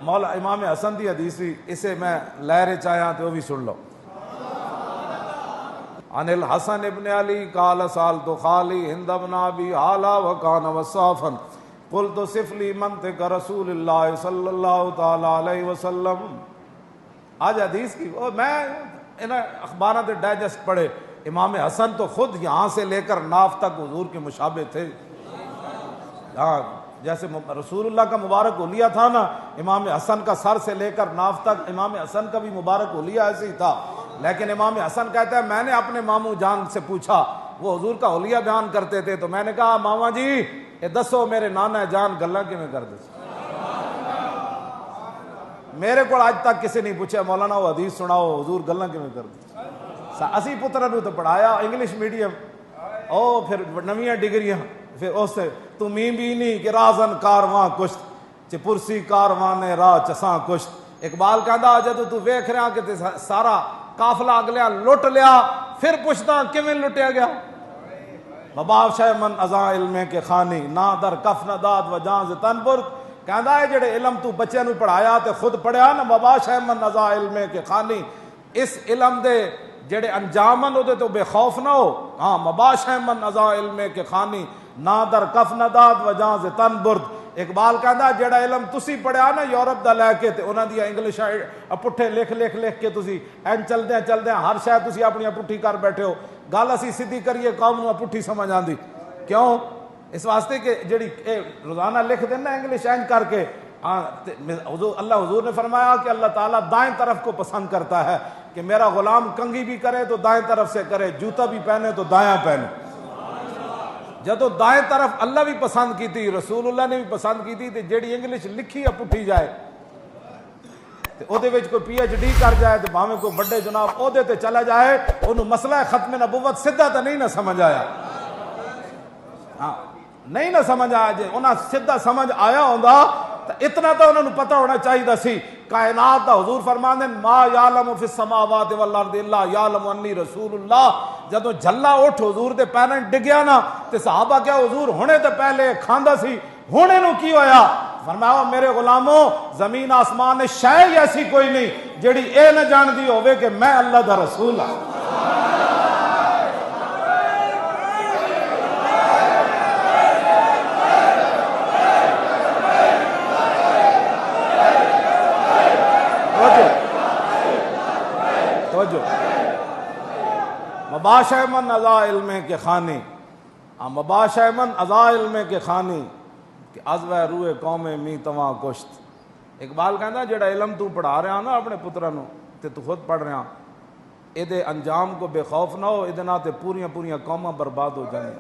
مولا امام حسن دی حدیث سی، اسے میں لہرے چاہیا تو وہ بھی سن لو۔ عن الحسن ابن علی قال سالت خالی ہند بن ابی حالہ وکان وصافا قلت صف لی منطق رسول اللہ صلی اللہ تعالی علیہ وسلم۔ آج حدیث کی میں اخبارات ڈائجسٹ پڑھے، امام حسن تو خود یہاں سے لے کر ناف تک حضور کے مشابہ تھے۔ جیسے رسول اللہ کا مبارک حلیہ تھا نا، امام حسن کا سر سے لے کر ناف تک امام حسن کا بھی مبارک حلیہ ایسے ہی تھا۔ لیکن امام حسن کہتا ہے میں نے اپنے ماموں جان سے پوچھا، وہ حضور کا حلیہ بیان کرتے تھے، تو میں نے کہا ماما جی یہ دسو میرے نانا جان گلاں کیویں کردے؟ میرے کو آج تک کسی نہیں پوچھا مولانا وہ حدیث سناؤ حضور گلاں کیویں کردے؟ اسی پترا نو تو پڑھایا انگلش میڈیم، او پھر نویاں ڈگریاں، پھر اس سے تو بھی نہیں کہ رازن کارواں کشت چ پرسی کاروان راہ چساں کشت۔ اقبال کہندا جدوں تو ویکھ رہا کہ سارا قافلہ اگلیاں لٹ لیا، پھر پوچھدا کیویں لٹیا گیا؟ مباش ہے من ازاں علم کے خانی نہ در کف نہ داد و جان ز تن برد۔ کہندا ہے جڑے علم تو بچے نو پڑھایا تے خود پڑھیا نا، مباش ہے من ازاں علم کے خانی، اس علم دے جڑے انجامن او دے تو بے خوف نہ ہو۔ ہاں مباش ہے من ازاں علم کے خانی نہ در کف نہ داد و جان ز تن برد۔ اقبال کہندا جڑا علم تسی پڑھیا نا یورپ دا لے کے تے انہاں دی انگلش پٹھے لکھ کے تسی این چلدے ہر شے تسی اپنی پٹھی کر بیٹھے ہو۔ گل اسی سیدھی کریے قوم نو پٹھی سمجھ آندی کیوں؟ اس واسطے کہ جڑی روزانہ لکھ دینا انگلش این کر کے، حضور نے فرمایا کہ اللہ تعالیٰ دائیں طرف کو پسند کرتا ہے کہ میرا غلام کنگھی بھی کرے تو دائیں طرف سے کرے، جوتا بھی پہنے تو دایاں پہنے۔ جدو دائیں طرف اللہ بھی پسند کی تھی، رسول اللہ نے بھی پسند کی تھی، تے جیڑی انگلش لکھی ہے پٹھی جائے تے او دے وچ کوئی پی ایچ ڈی کر جائے تے بھاویں کوئی بڑے جناب عہدے تے چلا جائے، انہوں مسئلہ ختم نبوت سدھا تو نہیں نہ سمجھ آیا۔ ہاں نہیں نہ سمجھ آیا، جی انہاں سدھا سمجھ آیا ہوندا تو اتنا تو انہوں پتہ ہونا چاہیے سی۔ کائنات دا حضور فرماندے ما یعلم فی السماوات والارض الا یعلم انی رسول اللہ۔ جدو جھلا اٹھ حضور دے پیریں ڈگیا نا تے صحابہ کیا حضور ہونے تے پہلے کھاندا سی، ہونے نو کی ہویا؟ فرمایا میرے غلاموں زمین آسمان شے ایسی کوئی نہیں جیڑی اے نہ جاندی ہوے کہ میں اللہ دا رسول ہاں۔ مباش من ازا علم کے خانی، مباش من ازا علم کے خانی کہ ازوہ روح قوم می تواں کشت۔ اقبال کہندا جڑا علم تو پڑھا رہا نا اپنے پترا نو تے تو خود پڑھ رہا، اے دے انجام کو بے خوف نہ ہو، اے نہ تے پوریاں قوماں برباد ہو جائیں۔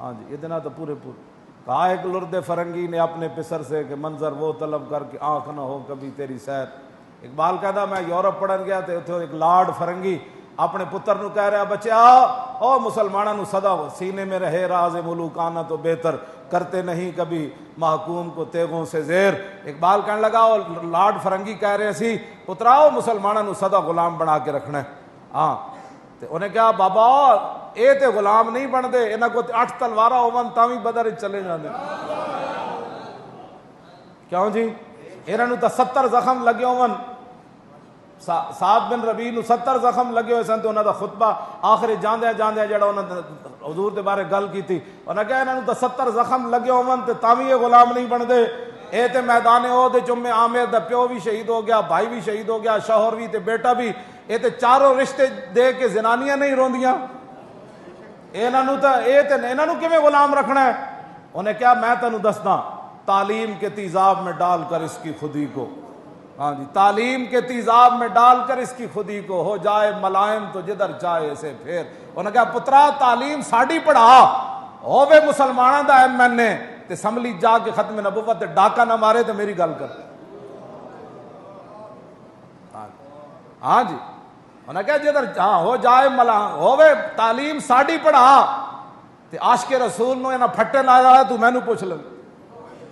ہاں جی اے نہ تے پورے کہا ایک لرد فرنگی نے اپنے پسر سے کہ منظر وہ طلب کر کے آنکھ نہ ہو کبھی تیری سیر۔ اقبال کہندا میں یورپ پڑھن گیا تے اتھے ایک لاڈ فرنگی اپنے پتر نو کہہ رہا بچیا او مسلمانوں نو صدا سینے میں رہے راز ملوکانہ تو بہتر کرتے نہیں کبھی محکوم کو تیغوں سے زیر۔ اقبال کہنے لگا او لاڈ فرنگی کہہ رہے سی پترا او مسلمانوں نو صدا غلام بنا کے رکھنا ہے۔ ہاں تے انہیں کہا بابا اے تے غلام نہیں بن دے، انہاں کو 8 تلوارا ہون تاں وی بدر چلے جاندے۔ کیوں جی؟ انہاں نو تے 70 زخم لگے ہون، سعد بن ربیع نو 70 زخم لگے ہوئے سن تے انہاں دا خطبہ آخر جاندے جڑا انہاں حضور دے بارے گل کیتی، انہاں کہا انہاں نو تے 70 زخم لگے ہون تے تاں وی یہ غلام نہیں بن دے۔ اے تے میدان احد تے عامر دا پیو بھی شہید ہو گیا، بھائی بھی شہید ہو گیا، شوہر بھی تے بیٹا بھی، اے تے چاروں رشتے دے کے زنانیاں نہیں روندیاں، انہاں نو کیویں غلام رکھنا ہے؟ انہیں کہا میں تینوں دسدا تعلیم کے تیزاب میں ڈال کر اس کی خودی کو، ہاں جی تعلیم کے تیزاب میں ڈال کر اس کی خودی کو ہو جائے ملائم تو جدھر چاہے اسے پھیر۔ انہوں نے کہا پترا تعلیم ساڑی پڑھا ہووے مسلمانوں دا ایم این اے تے اسمبلی جا کے ختم نبوت تے ڈاکہ نہ مارے تے میری گل کر۔ ہاں جی انہوں نے کہا جدھر ہو جائے ہووے تعلیم ساڑی پڑھا تے عاشق رسول نو انہاں پھٹے لایا ہے تو میں نو پوچھ لے۔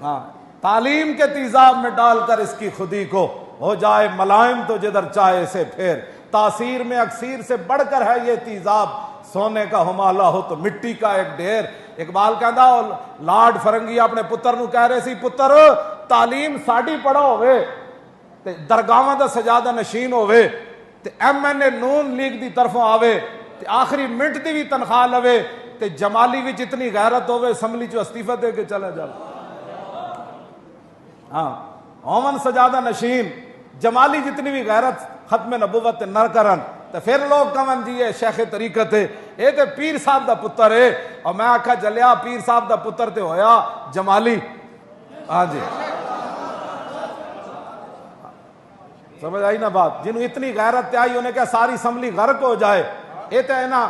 ہاں تعلیم کے تیزاب میں ڈال کر اس کی خودی کو ہو جائے ملائم تو جدھر چاہے اسے پھیر۔ تاثیر میں اکثیر سے بڑھ کر ہے یہ تیزاب، سونے کا ہمالہ ہو تو مٹی کا ایک ڈھیر۔ اقبال کہندا لاڈ فرنگی اپنے پتر نو کہہ رہے سی پتر تعلیم ساڈی پڑھا ہوئے تے درگاہاں دا سجادہ نشین ہوئے تے MNA نون لیگ دی طرفوں آوے تے آخری منٹ دی بھی تنخواہ لوے تے جمالی وچ اتنی غیرت ہوئے اسمبلی چو استعفیٰ دے کے چلے جا. ہاں ہومن سجادہ نشین جمالی جتنی بھی غیرت ختم نبوت نہ کرن تو پھر لوگ کمن جی ہے شیخ طریقت ہے اے تے پیر صاحب دا پتر ہے. اور میں آکھا جلیا پیر صاحب دا پتر تے ہویا جمالی. ہاں جی سمجھ آئی نا بات. جنہوں اتنی غیرت آئی انہیں کہا ساری اسمبلی غرق ہو جائے. اے تے نا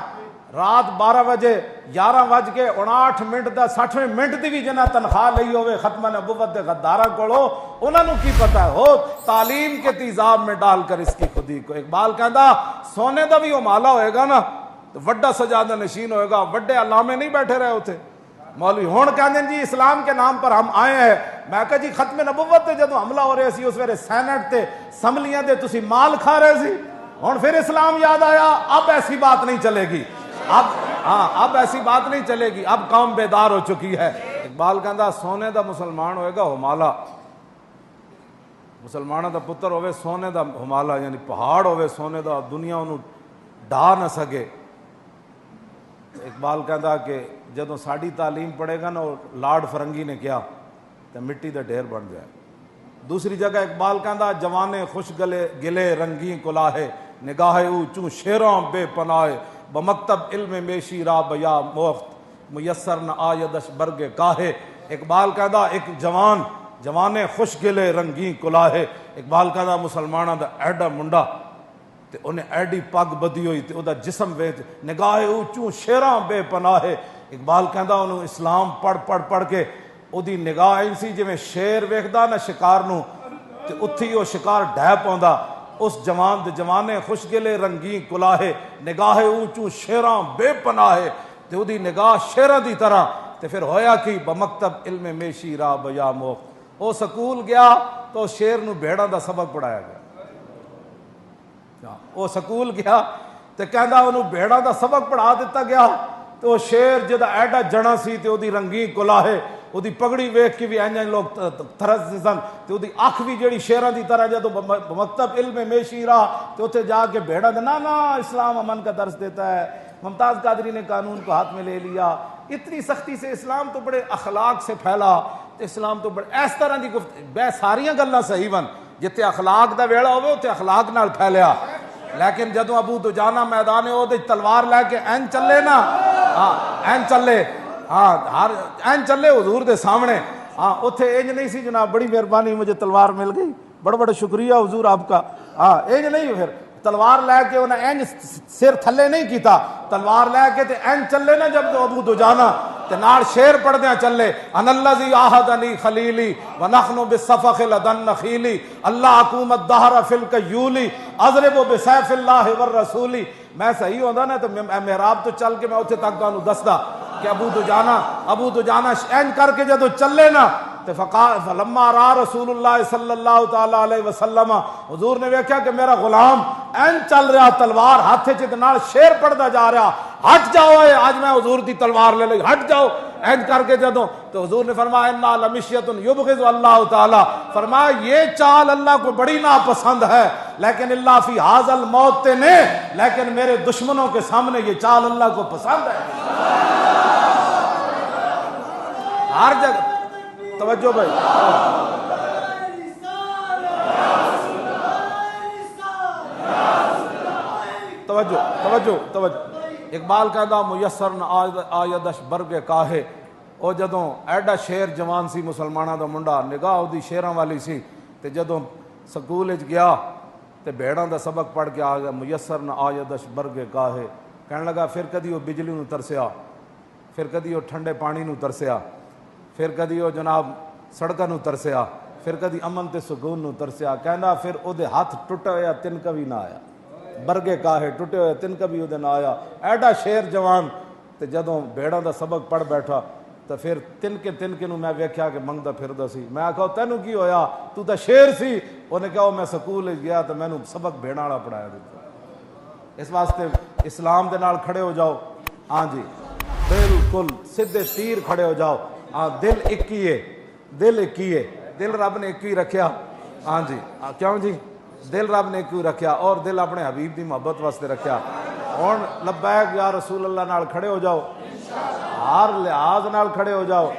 رات 12 بجے 11:59 دا 60 منٹ دی بھی جنہ تنخواہ لئی ہوئے ختم نبوت دے غداراں کولو انہاں نوں کی پتہ ہے ہو تعلیم کے تیزاب میں ڈال کر اس کی خودی کو. اقبال کہندا سونے دا بھی امالا ہوئے گا نا تو وڈا سجادہ نشین ہوئے گا. وڈے علامے نہیں بیٹھے رہے ہوتے مولوی ہون کہندے جی اسلام کے نام پر ہم آئے ہیں. میں کہا جی ختم نبوت تے جدوں حملہ ہو رہے سی اس ویلے سینٹ تے اسمبلیاں دے تسی مال کھا رہے سی. ہن پھر اسلام یاد آیا. اب ایسی بات نہیں چلے گی. اب ایسی بات نہیں چلے گی. اب قوم بیدار ہو چکی ہے. اقبال کہندا سونے دا مسلمان ہوئے گا ہمالا. مسلمانوں دا پتر ہوئے سونے دا ہمالا یعنی پہاڑ ہوئے سونے دا دنیا انہوں ڈھا نہ سکے. اقبال کہندا کہ جدوں ساڈی تعلیم پڑھے گا نا لاڈ فرنگی نے کیا تو مٹی دا ڈھیر بن جائے. دوسری جگہ اقبال کہندا جوانے خوش گلے رنگی کلاہے نگاہ اونچوں شیراں بے پناہ بمکتب علم میشی را بیا موخت میسر نہ آیدش برگ کاہے. اقبال کہندا ایک جوانے خوش گلے رنگی کلاہے. اقبال کہندا مسلمانہ دا ایڈا منڈا تے انہیں ایڈی پگ بدی ہوئی تے او دا جسم ویچ نگاہ اونچوں شیراں بے پناہ. اقبال کہندا انہوں اسلام پڑھ کے او دی نگاہ ایسی جویں شیر ویکھدا نا شکار نو تے اتھی او شکار ڈھہ پوندا. اس جوان دے جوانے خوش گلے رنگی کلاہے نگاہ اونچوں شیراں بے پناہ تے او دی نگاہ شیراں دی طرح. تے پھر ہویا کی بمکتب علم میشی را بیا موخ. او سکول گیا تو شیر نو بھیڑاں دا سبق پڑھایا گیا. او سکول گیا تے کہندا انہوں بھیڑاں دا سبق پڑھا دیتا گیا. تو شیر جدا ایڈا جنا سی تے او دی رنگی کلاہے او دی پگڑی ویکھ کے بھی اینجے لوگ ترس سن تے او دی اکھ بھی جڑی شیراں دی طرح جدوں مکتب علم میشی را تے اوتھے جا کے بھیڑاں دے نا اسلام امن کا درس دیتا ہے. ممتاز قادری نے قانون کو ہاتھ میں لے لیا. اتنی سختی سے اسلام تو بڑے اخلاق سے پھیلا. اسلام تو بڑے اس طرح دی بے ساریاں گلاں صحیح بن جتے اخلاق دا ویڑا ہوئے اوتے اخلاق نال پھیلیا. لیکن جدوں ابو دجانہ میدان عہد تلوار لے کے این چلے نا این چلے ہر این چلے حضور دے سامنے اتھے اینج نہیں سی جناب بڑی مہربانی مجھے تلوار مل گئی بڑا بڑا شکریہ حضور آپ کا. اینج نہیں پھر تلوار لے کے انہیں اینج سر تھلے نہیں کیتا. تلوار لے کے تے این چلے نا جب تو ابو دجانہ تے نال شیر پڑھ دیاں چلے ان الذی عاہدنی خلیلی ونحن بالصفخ لدن نخیلی اللہ اقوم الدہر فی الکیولی اضرب بسیف اللہ والرسولی. میں صحیح ہوندا نا تو محراب تو چل کے میں اتھے تک تانوں دسدا کہ ابو دجانہ این کر کے جدو چلے نا فلما را رسول اللہ صلی اللہ تعالی علیہ وسلم حضور نے ویکھیا کہ میرا غلام این چل رہا تلوار ہاتھ چ نال شیر پڑھدا جا رہا. ہٹ جاؤ آج میں حضور دی تلوار لے لئی ہٹ جاؤ این کر کے جدوں تو حضور نے فرمایا انا لمشیۃ یبغض اللہ تعالی. فرمایا یہ چال اللہ کو بڑی ناپسند ہے لیکن اللہ فی ھذا الموت نے لیکن میرے دشمنوں کے سامنے یہ چال اللہ کو پسند ہے. ہر جگہ توجہ بھائی توجہ. اقبال کہندا میسر نہ آیدش برگ کاہے. او جدوں ایڈا شیر جوان سی مسلماناں دا منڈا نگاہ دی شیراں والی سی تے جدوں سکول وچ گیا تے بھیڑاں دا سبق پڑھ کے آ گیا میسر نہ آیدش برگ کاہے. کہنے لگا پھر کدی وہ بجلی نو ترسیا پھر کدی وہ ٹھنڈے پانی نو ترسیا پھر کدی وہ جناب سڑکاں نو ترسیا پھر کدی امن تے سکون نو ترسیا. کہندا پھر او دے ہاتھ ٹٹے ہویا تنکا بھی نہ آیا. برگے کاہے ٹٹے ہوئے تنکا بھی او دے نہ آیا. ایڈا شیر جوان تے جدوں بھیڑاں دا سبق پڑھ بیٹھا تو پھر تنکے نو میں ویکھیا کہ منگدا پھردا سی. میں آکھا تینوں کی ہویا تو تے شیر سی. انہیں کہا میں سکول گیا تو میں نو سبق بھیڑاں والا پڑھایا دیتا. اس واسطے اسلام دے نال کھڑے ہو جاؤ. ہاں جی بالکل سیدھے تیر کھڑے ہو جاؤ. ہاں دل ایک ہی ہے دل رب نے ایک ہی رکھیا. ہاں جی کیوں جی دل رب نے ایک ہی رکھیا اور دل اپنے حبیب دی محبت واسطے رکھیا. ہن لبیک یا رسول اللہ نال کھڑے ہو جاؤ, ہر لحاظ نال کھڑے ہو جاؤ.